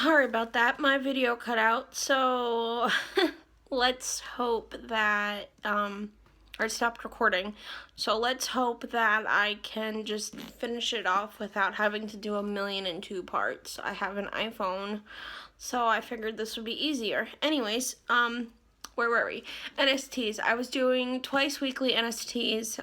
Sorry about that. My video cut out. So let's hope that or it stopped recording. So let's hope that I can just finish it off without having to do 1,000,002 parts. I have an iPhone, so I figured this would be easier. Anyways, where were we? NSTs. I was doing twice weekly NSTs.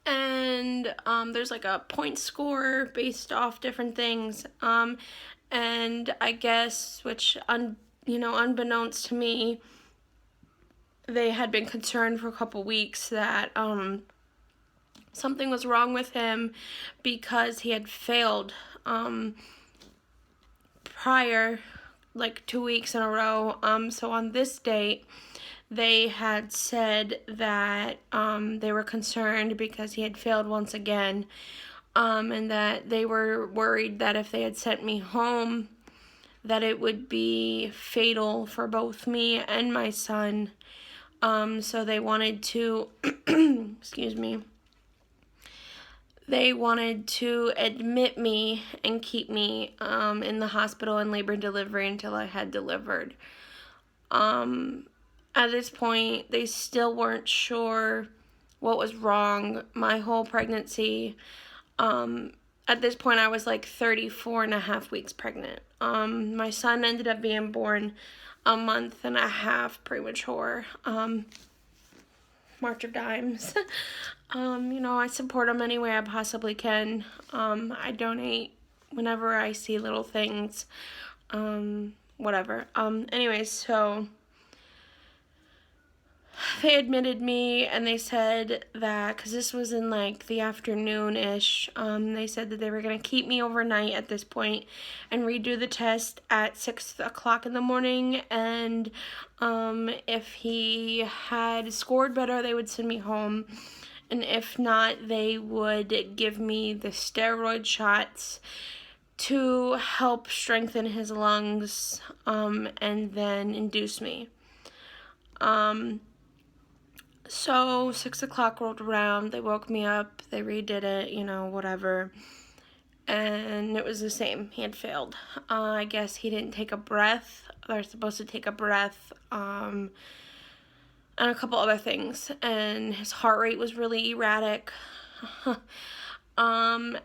And there's like a point score based off different things. And I guess, which unbeknownst to me, they had been concerned for a couple weeks that something was wrong with him because he had failed prior, like 2 weeks in a row. So on this date, they had said that they were concerned because he had failed once again, and that they were worried that if they had sent me home, that it would be fatal for both me and my son. So they wanted to, excuse me, they wanted to admit me and keep me in the hospital in labor and delivery until I had delivered. At this point, they still weren't sure what was wrong my whole pregnancy. At this point, I was like 34 and a half weeks pregnant. My son ended up being born a month and a half premature. March of Dimes. I support him any way I possibly can. I donate whenever I see little things. Whatever. Anyways, so they admitted me, and they said that, because this was in like the afternoon-ish, they said that they were going to keep me overnight at this point and redo the test at 6 o'clock in the morning, and if he had scored better, they would send me home, and if not, they would give me the steroid shots to help strengthen his lungs, and then induce me. So 6 o'clock rolled around, they woke me up, they redid it, whatever, and it was the same. He had failed. I guess he didn't take a breath. They're supposed to take a breath, and a couple other things, and his heart rate was really erratic, and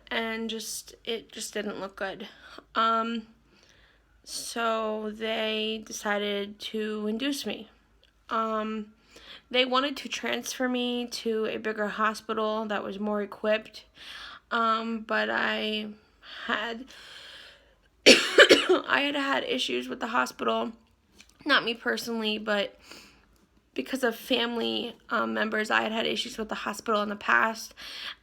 it just didn't look good. So they decided to induce me. They wanted to transfer me to a bigger hospital that was more equipped, but I had had issues with the hospital, not me personally, but because of family members. I had issues with the hospital in the past,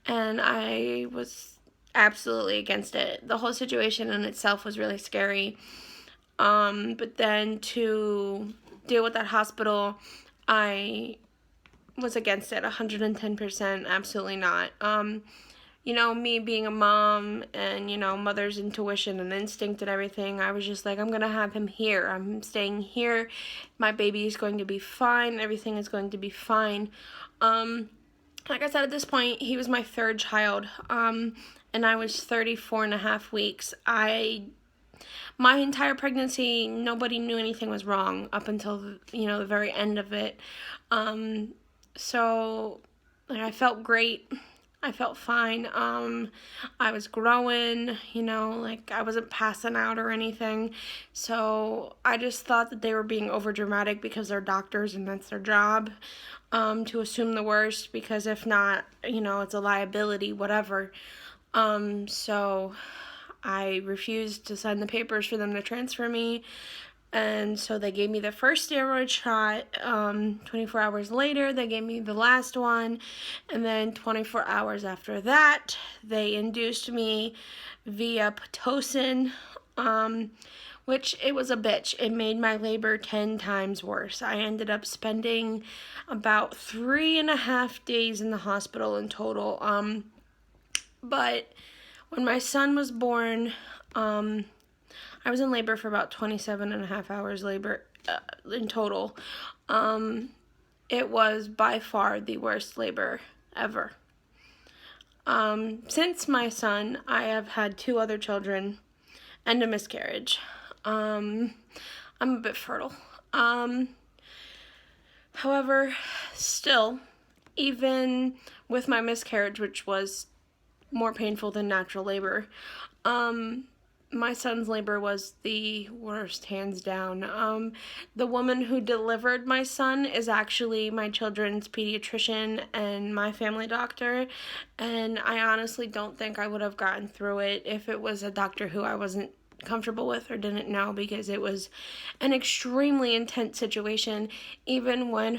and I was absolutely against it. The whole situation in itself was really scary, but then to deal with that hospital, I was against it 110%, absolutely not. Me being a mom and, mother's intuition and instinct and everything, I was just like, I'm going to have him here. I'm staying here. My baby is going to be fine. Everything is going to be fine. Like I said, at this point, he was my third child, and I was 34 and a half weeks. My entire pregnancy, nobody knew anything was wrong up until, the very end of it. So I felt great. I felt fine. I was growing, I wasn't passing out or anything. So I just thought that they were being over dramatic because they're doctors and that's their job, to assume the worst, because if not, it's a liability, whatever. So I refused to sign the papers for them to transfer me, and so they gave me the first steroid shot. 24 hours later, they gave me the last one, and then 24 hours after that, they induced me via Pitocin, which it was a bitch. It made my labor 10 times worse. I ended up spending about 3.5 days in the hospital in total, but when my son was born, I was in labor for about 27 and a half hours labor in total. It was by far the worst labor ever. Since my son, I have had 2 other children, and a miscarriage. I'm a bit fertile. However, still, even with my miscarriage, which was more painful than natural labor, my son's labor was the worst, hands down. The woman who delivered my son is actually my children's pediatrician and my family doctor, and I honestly don't think I would have gotten through it if it was a doctor who I wasn't comfortable with or didn't know, because it was an extremely intense situation. Even when